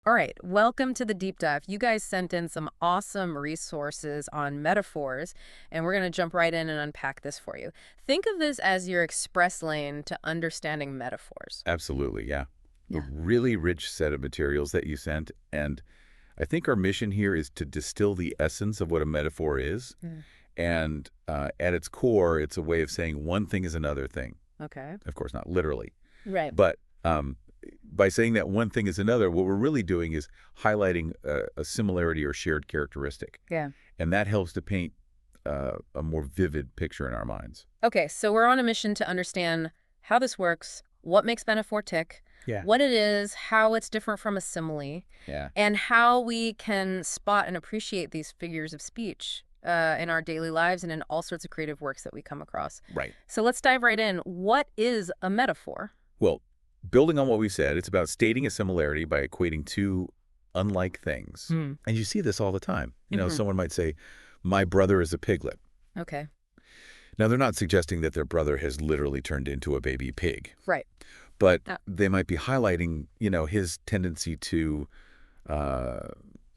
All right, welcome to the deep dive. You guys sent in some awesome resources on metaphors, and we're going to jump right in and unpack this for you. Think of this as your express lane to understanding metaphors. Absolutely, yeah. A Yeah. really rich set of materials that you sent, and I think our mission here is to distill the essence of what a metaphor is, Mm. and at its core, it's a way of saying one thing is another thing. Okay. Of course, not literally, Right. but by saying that one thing is another, what we're really doing is highlighting a similarity or shared characteristic, Yeah. and that helps to paint a more vivid picture in our minds. Okay, so we're on a mission to understand how this works, what makes metaphor tick, Yeah. what it is, how it's different from a simile, Yeah. and how we can spot and appreciate these figures of speech in our daily lives and in all sorts of creative works that we come across. Right. So let's dive right in. What is a metaphor? Well, building on what we said, it's about stating a similarity by equating two unlike things. Hmm. And you see this all the time. Mhm. Someone might say, my brother is a piglet. Okay. Now, they're not suggesting that their brother has literally turned into a baby pig, Right. but Yeah. they might be highlighting, his tendency to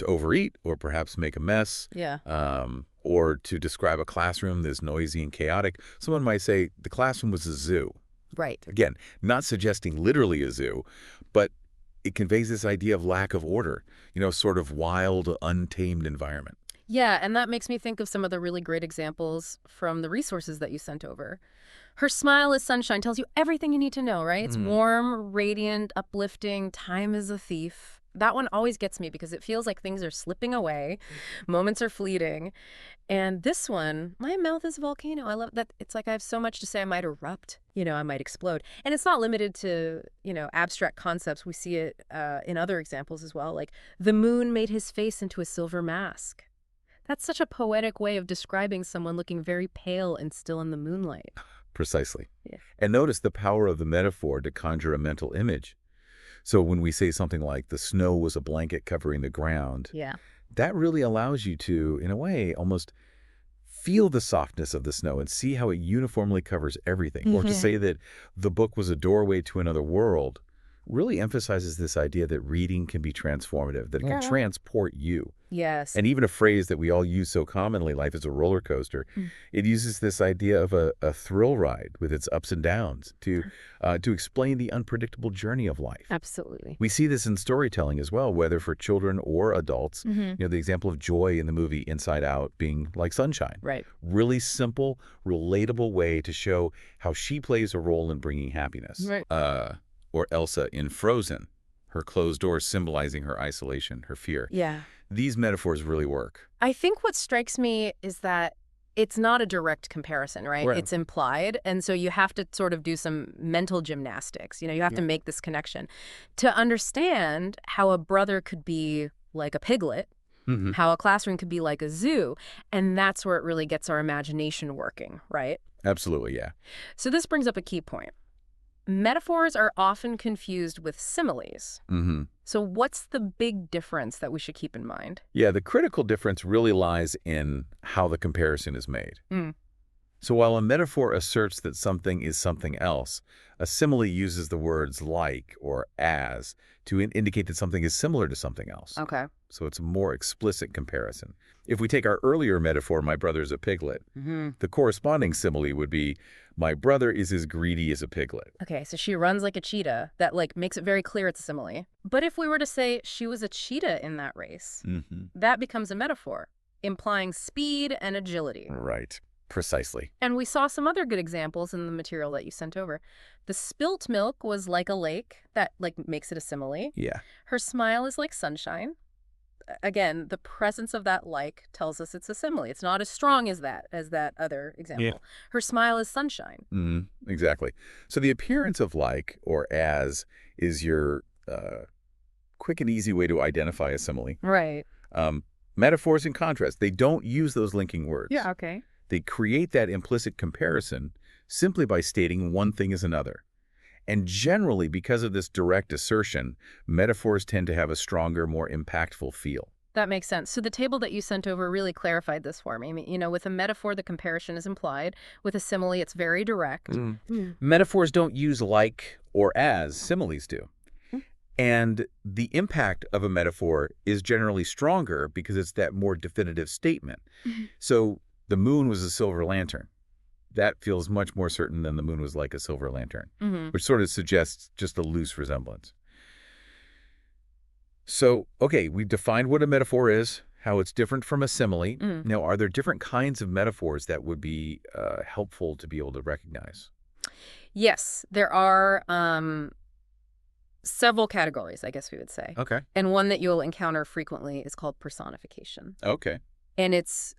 overeat or perhaps make a mess, Yeah. or to describe a classroom that's noisy and chaotic. Someone might say the classroom was a zoo. Right. Again, not suggesting literally a zoo, but it conveys this idea of lack of order, sort of wild, untamed environment. Yeah, and that makes me think of some of the really great examples from the resources that you sent over. Her smile is sunshine tells you everything you need to know, right? It's Mm. warm, radiant, uplifting. Time is a thief. That one always gets me because it feels like things are slipping away, moments are fleeting. And this one, my mouth is a volcano. I love that. It's like I have so much to say I might erupt, I might explode. And it's not limited to, abstract concepts. We see it in other examples as well. Like the moon made his face into a silver mask. That's such a poetic way of describing someone looking very pale and still in the moonlight. Precisely. Yeah. And notice the power of the metaphor to conjure a mental image. So when we say something like the snow was a blanket covering the ground, Yeah. that really allows you to, in a way, almost feel the softness of the snow and see how it uniformly covers everything. Or to say that the book was a doorway to another world really emphasizes this idea that reading can be transformative, that it can Yeah. transport you. Yes. And even a phrase that we all use so commonly, life is a roller coaster, it uses this idea of a thrill ride with its ups and downs to explain the unpredictable journey of life. Absolutely. We see this in storytelling as well, whether for children or adults. Mm-hmm. The example of joy in the movie Inside Out being like sunshine. Right. Really simple, relatable way to show how she plays a role in bringing happiness. Right. Or Elsa in Frozen, her closed doors symbolizing her isolation, her fear. Yeah. These metaphors really work. I think what strikes me is that it's not a direct comparison, right? Right. It's implied. And so you have to sort of do some mental gymnastics. You have to Yeah. make this connection to understand how a brother could be like a piglet, Mm-hmm. how a classroom could be like a zoo. And that's where it really gets our imagination working, right? Absolutely, yeah. So this brings up a key point. Metaphors are often confused with similes. Mm-hmm. So what's the big difference that we should keep in mind? Yeah, the critical difference really lies in how the comparison is made. Mm. So while a metaphor asserts that something is something else, a simile uses the words like or as to indicate that something is similar to something else. Okay. So it's a more explicit comparison. If we take our earlier metaphor, my brother's a piglet, Mm-hmm. the corresponding simile would be, my brother is as greedy as a piglet. Okay, so she runs like a cheetah. That makes it very clear it's a simile. But if we were to say she was a cheetah in that race, Mm-hmm. that becomes a metaphor, implying speed and agility. Right. Precisely. And we saw some other good examples in the material that you sent over. The spilt milk was like a lake. That makes it a simile. Yeah. Her smile is like sunshine. Again, the presence of that like tells us it's a simile. It's not as strong as that other example. Yeah. Her smile is sunshine. Exactly. So the appearance of like or as is your quick and easy way to identify a simile. Right. Metaphors in contrast, they don't use those linking words. Yeah, okay. They create that implicit comparison simply by stating one thing is another. And generally, because of this direct assertion, metaphors tend to have a stronger, more impactful feel. That makes sense. So the table that you sent over really clarified this for me. I mean, with a metaphor, the comparison is implied. With a simile, it's very direct. Metaphors don't use like or as, similes do. And the impact of a metaphor is generally stronger because it's that more definitive statement. Mhm. So the moon was a silver lantern. That feels much more certain than the moon was like a silver lantern, Mhm. which sort of suggests just a loose resemblance. So, okay, we've defined what a metaphor is, how it's different from a simile. Mm. Now, are there different kinds of metaphors that would be helpful to be able to recognize? Yes, there are several categories, I guess we would say. Okay. And one that you'll encounter frequently is called personification. Okay. And it's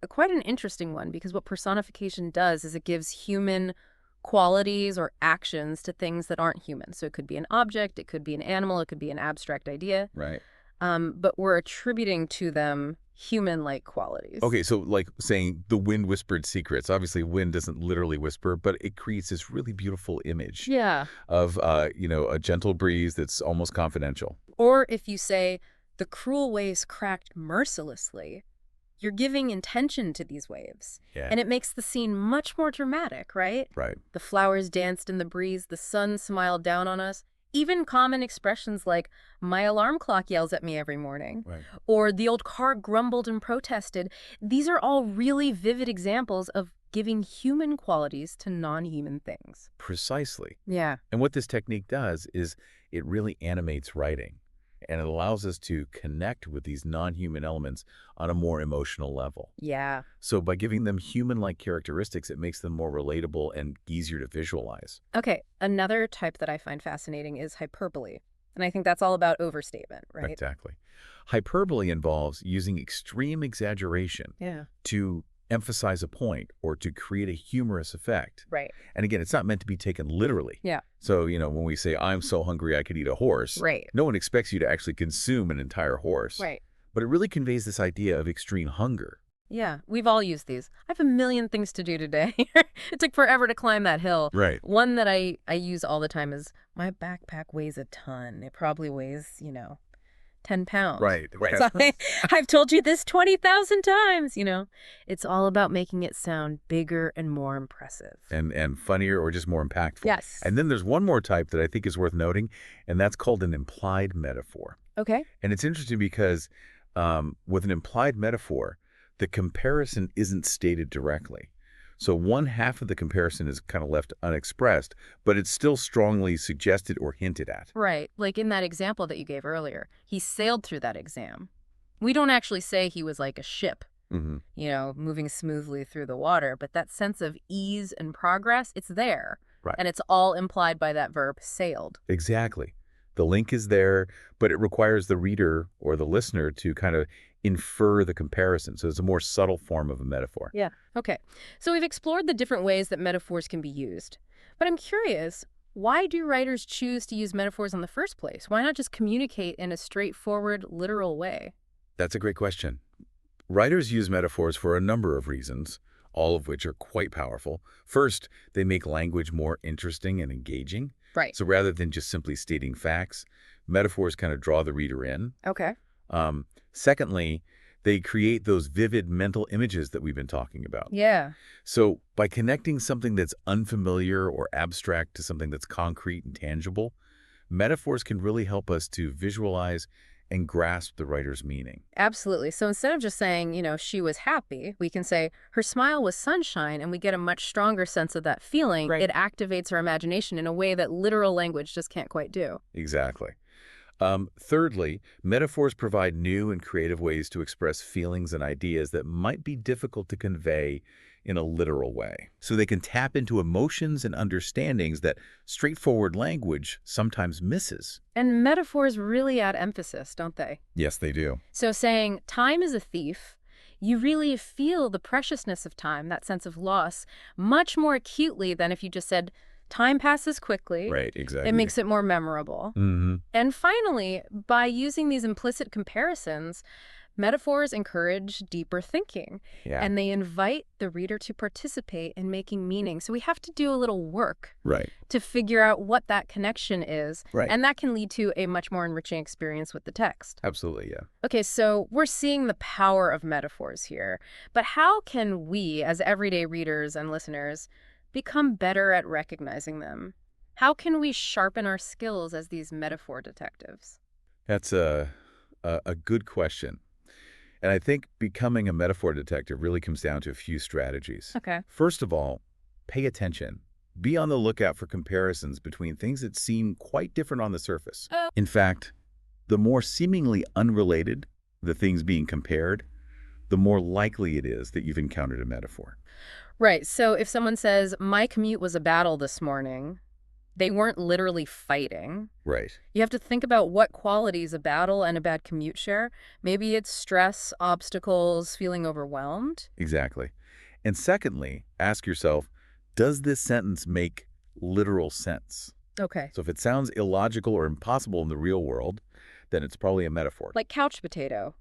quite an interesting one because what personification does is it gives human qualities or actions to things that aren't human. So it could be an object, it could be an animal, it could be an abstract idea, Right. but we're attributing to them human-like qualities. Okay, so like saying the wind whispered secrets. Obviously, wind doesn't literally whisper, but it creates this really beautiful image Yeah. of, a gentle breeze that's almost confidential. Or if you say, the cruel waves cracked mercilessly, you're giving intention to these waves. Yeah. And it makes the scene much more dramatic, right? Right. The flowers danced in the breeze, the sun smiled down on us. Even common expressions like, my alarm clock yells at me every morning, Right. or the old car grumbled and protested. These are all really vivid examples of giving human qualities to non-human things. Precisely. Yeah. And what this technique does is it really animates writing, and it allows us to connect with these non-human elements on a more emotional level. Yeah. So by giving them human-like characteristics, it makes them more relatable and easier to visualize. Okay, another type that I find fascinating is hyperbole. And I think that's all about overstatement, right? Exactly. Hyperbole involves using extreme exaggeration Yeah. to emphasize a point or to create a humorous effect. Right. And again, it's not meant to be taken literally. Yeah. So, when we say, I'm so hungry I could eat a horse, Right. no one expects you to actually consume an entire horse. Right. But it really conveys this idea of extreme hunger. Yeah, we've all used these. I have a million things to do today. It took forever to climb that hill. Right. One that I use all the time is, my backpack weighs a ton. It probably weighs, 10 pounds. Right. So I've told you this 20,000 times, It's all about making it sound bigger and more impressive. And funnier or just more impactful. Yes. And then there's one more type that I think is worth noting, and that's called an implied metaphor. Okay. And it's interesting because with an implied metaphor, the comparison isn't stated directly. So one half of the comparison is kind of left unexpressed, but it's still strongly suggested or hinted at. Right. Like in that example that you gave earlier, he sailed through that exam. We don't actually say he was like a ship, Mm-hmm. moving smoothly through the water, but that sense of ease and progress, it's there. Right. And it's all implied by that verb, sailed. Exactly. The link is there, but it requires the reader or the listener to kind of infer the comparison. So it's a more subtle form of a metaphor. Yeah. Okay. So we've explored the different ways that metaphors can be used. But I'm curious, why do writers choose to use metaphors in the first place? Why not just communicate in a straightforward, literal way? That's a great question. Writers use metaphors for a number of reasons, all of which are quite powerful. First, they make language more interesting and engaging. Right. So rather than just simply stating facts, metaphors kind of draw the reader in. Okay. Secondly, they create those vivid mental images that we've been talking about. Yeah. So by connecting something that's unfamiliar or abstract to something that's concrete and tangible, metaphors can really help us to visualize and grasp the writer's meaning. Absolutely. So instead of just saying, she was happy, we can say her smile was sunshine, and we get a much stronger sense of that feeling. Right. It activates our imagination in a way that literal language just can't quite do. Exactly. Thirdly, metaphors provide new and creative ways to express feelings and ideas that might be difficult to convey in a literal way. So they can tap into emotions and understandings that straightforward language sometimes misses. And metaphors really add emphasis, don't they? Yes, they do. So saying time is a thief, you really feel the preciousness of time, that sense of loss, much more acutely than if you just said, time passes quickly. Right, exactly. It makes it more memorable. Mm-hmm. And finally, by using these implicit comparisons, metaphors encourage deeper thinking. Yeah. And they invite the reader to participate in making meaning. So we have to do a little work Right. to figure out what that connection is. Right. And that can lead to a much more enriching experience with the text. Absolutely, yeah. Okay, so we're seeing the power of metaphors here. But how can we, as everyday readers and listeners, become better at recognizing them? How can we sharpen our skills as these metaphor detectives? That's a good question. And I think becoming a metaphor detective really comes down to a few strategies. Okay. First of all, pay attention. Be on the lookout for comparisons between things that seem quite different on the surface. Oh. In fact, the more seemingly unrelated the things being compared, the more likely it is that you've encountered a metaphor. Right. So if someone says, my commute was a battle this morning, they weren't literally fighting. Right. You have to think about what qualities a battle and a bad commute share. Maybe it's stress, obstacles, feeling overwhelmed. Exactly. And secondly, ask yourself, does this sentence make literal sense? Okay. So if it sounds illogical or impossible in the real world, then it's probably a metaphor. Like couch potato.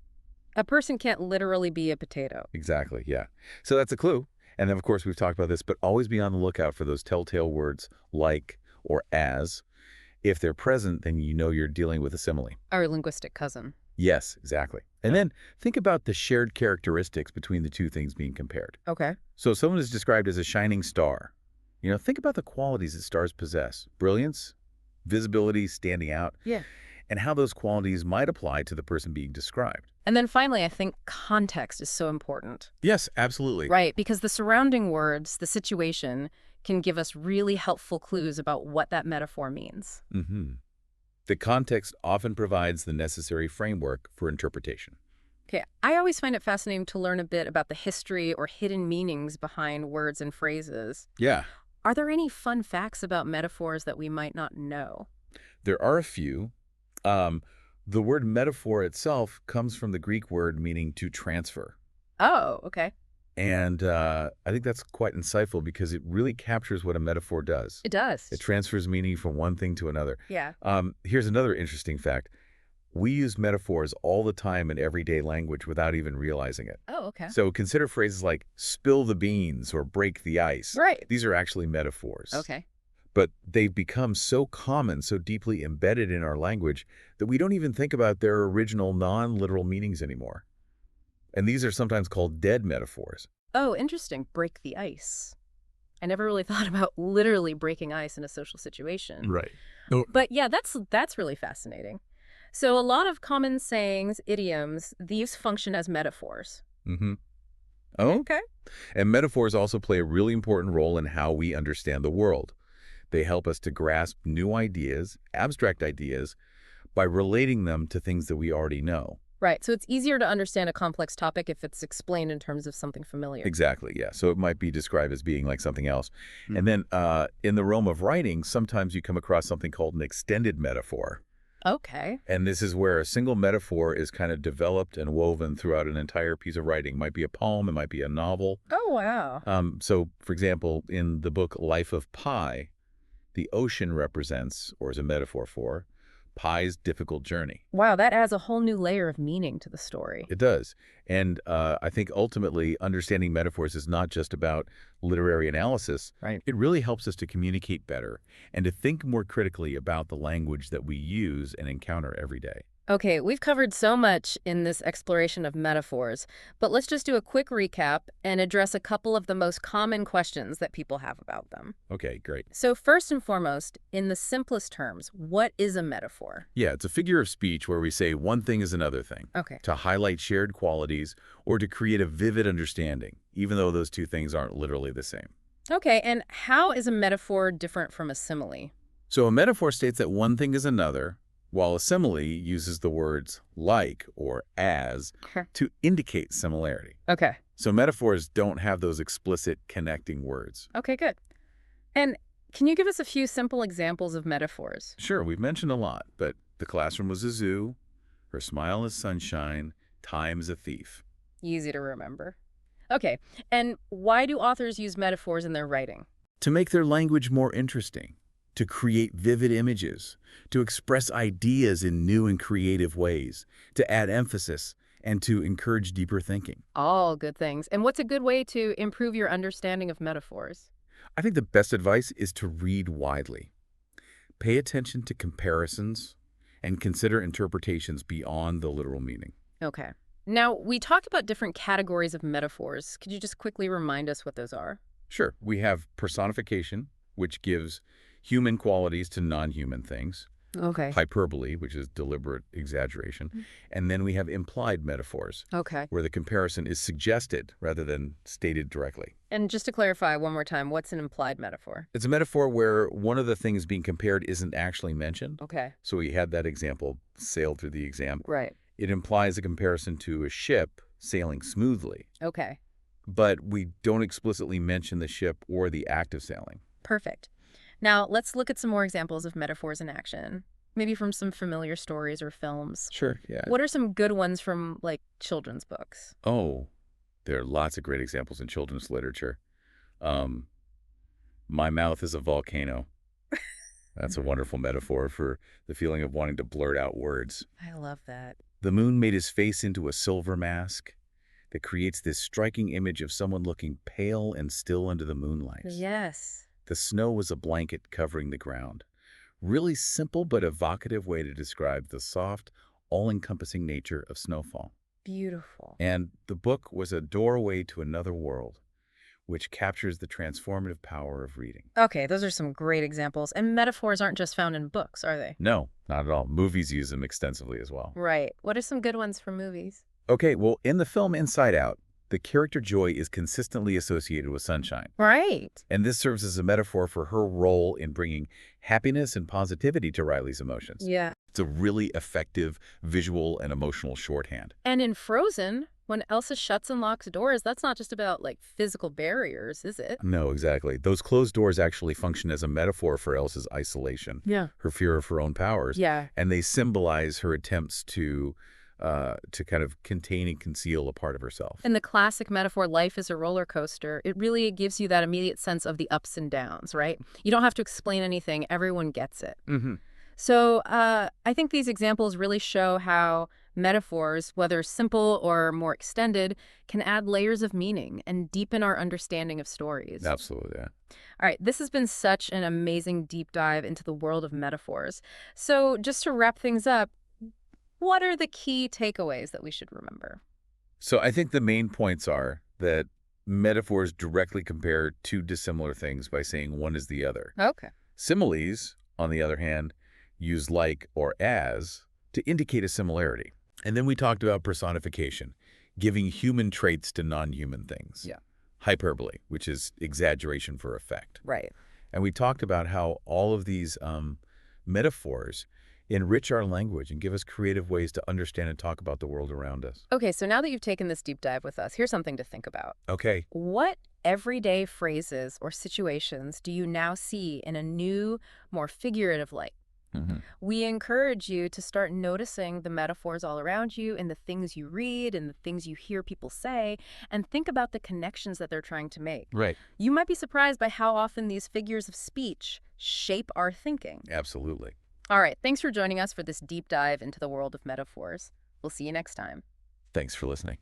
A person can't literally be a potato. Exactly, yeah. So that's a clue. And then, of course, we've talked about this, but always be on the lookout for those telltale words like or as. If they're present, then you know you're dealing with a simile. Our linguistic cousin. Yes, exactly. And then think about the shared characteristics between the two things being compared. Okay. So if someone is described as a shining star. Think about the qualities that stars possess. Brilliance, visibility, standing out, Yeah. and how those qualities might apply to the person being described. And then finally, I think context is so important. Yes, absolutely. Right, because the surrounding words, the situation, can give us really helpful clues about what that metaphor means. Mm-hmm. The context often provides the necessary framework for interpretation. Okay, I always find it fascinating to learn a bit about the history or hidden meanings behind words and phrases. Yeah, Are there any fun facts about metaphors that we might not know? there are a few. The word metaphor itself comes from the Greek word meaning to transfer. Oh, okay. And I think that's quite insightful because it really captures what a metaphor does. It does. It transfers meaning from one thing to another. Yeah. Here's another interesting fact. We use metaphors all the time in everyday language without even realizing it. Oh, okay. So consider phrases like spill the beans or break the ice. Right. These are actually metaphors. Okay. But they've become so common, so deeply embedded in our language that we don't even think about their original non-literal meanings anymore. And these are sometimes called dead metaphors. Oh, interesting. Break the ice. I never really thought about literally breaking ice in a social situation. Right. Oh. But yeah, that's really fascinating. So a lot of common sayings, idioms, these function as metaphors. Mm-hmm. Oh, Okay. and metaphors also play a really important role in how we understand the world. They help us to grasp new ideas, abstract ideas, by relating them to things that we already know. Right. So it's easier to understand a complex topic if it's explained in terms of something familiar. Exactly, yeah. So it might be described as being like something else. And then in the realm of writing, sometimes you come across something called an extended metaphor. Okay. And this is where a single metaphor is kind of developed and woven throughout an entire piece of writing. It might be a poem, it might be a novel. Oh, wow. So, for example, in the book Life of Pi, the ocean represents, or is a metaphor for, Pi's difficult journey. Wow, that adds a whole new layer of meaning to the story. It does. And I think ultimately understanding metaphors is not just about literary analysis. Right. It really helps us to communicate better and to think more critically about the language that we use and encounter every day. Okay, we've covered so much in this exploration of metaphors, but let's just do a quick recap and address a couple of the most common questions that people have about them. Okay, great. So first and foremost, in the simplest terms, what is a metaphor? Yeah, it's a figure of speech where we say one thing is another thing Okay. to highlight shared qualities or to create a vivid understanding, even though those two things aren't literally the same. Okay, and how is a metaphor different from a simile? So a metaphor states that one thing is another, while a simile uses the words like or as to indicate similarity. Okay. So metaphors don't have those explicit connecting words. Okay, good. And can you give us a few simple examples of metaphors? Sure, we've mentioned a lot, but the classroom was a zoo, her smile is sunshine, time is a thief. Easy to remember. Okay, and why do authors use metaphors in their writing? To make their language more interesting, to create vivid images, to express ideas in new and creative ways, to add emphasis, and to encourage deeper thinking. All good things. And what's a good way to improve your understanding of metaphors? I think the best advice is to read widely. Pay attention to comparisons and consider interpretations beyond the literal meaning. Okay. Now, we talked about different categories of metaphors. Could you just quickly remind us what those are? Sure, we have personification, which gives human qualities to non-human things, Okay. hyperbole, which is deliberate exaggeration, and then we have implied metaphors, Okay. where the comparison is suggested rather than stated directly. And just to clarify one more time, what's an implied metaphor? It's a metaphor where one of the things being compared isn't actually mentioned. Okay. So we had that example sailed through the exam. Right. It implies a comparison to a ship sailing smoothly, Okay. but we don't explicitly mention the ship or the act of sailing. Perfect. Now, let's look at some more examples of metaphors in action, maybe from some familiar stories or films. Sure, yeah. What are some good ones from, like, children's books? Oh, there are lots of great examples in children's literature. Um, My mouth is a volcano. That's a wonderful metaphor for the feeling of wanting to blurt out words. I love that. The moon made his face into a silver mask that creates this striking image of someone looking pale and still under the moonlight. Yes. The snow was a blanket covering the ground. Really simple but evocative way to describe the soft, all-encompassing nature of snowfall. Beautiful. And the book was a doorway to another world, which captures the transformative power of reading. Okay, those are some great examples. And metaphors aren't just found in books, are they? No, not at all. Movies use them extensively as well. Right. What are some good ones from movies? Okay, well, in the film Inside Out, the character Joy is consistently associated with sunshine. Right. And this serves as a metaphor for her role in bringing happiness and positivity to Riley's emotions. Yeah. It's a really effective visual and emotional shorthand. And in Frozen, when Elsa shuts and locks doors, that's not just about, like, physical barriers, is it? No, exactly. Those closed doors actually function as a metaphor for Elsa's isolation, Yeah. her fear of her own powers, Yeah. and they symbolize her attempts to kind of contain and conceal a part of herself. And the classic metaphor, life is a roller coaster, it really gives you that immediate sense of the ups and downs, right? You don't have to explain anything. Everyone gets it. Mm-hmm. So I think these examples really show how metaphors, whether simple or more extended, can add layers of meaning and deepen our understanding of stories. Absolutely, yeah. All right, this has been such an amazing deep dive into the world of metaphors. So just to wrap things up, what are the key takeaways that we should remember? So I think the main points are that metaphors directly compare two dissimilar things by saying one is the other. Okay. Similes, on the other hand, use like or as to indicate a similarity. And then we talked about personification, giving human traits to non-human things. Yeah. Hyperbole, which is exaggeration for effect. Right. And we talked about how all of these metaphors enrich our language and give us creative ways to understand and talk about the world around us. Okay, so now that you've taken this deep dive with us, here's something to think about. Okay. What everyday phrases or situations do you now see in a new, more figurative light? We encourage you to start noticing the metaphors all around you in the things you read and the things you hear people say, and think about the connections that they're trying to make. Right. You might be surprised by how often these figures of speech shape our thinking. Absolutely. All right, thanks for joining us for this deep dive into the world of metaphors. We'll see you next time. Thanks for listening.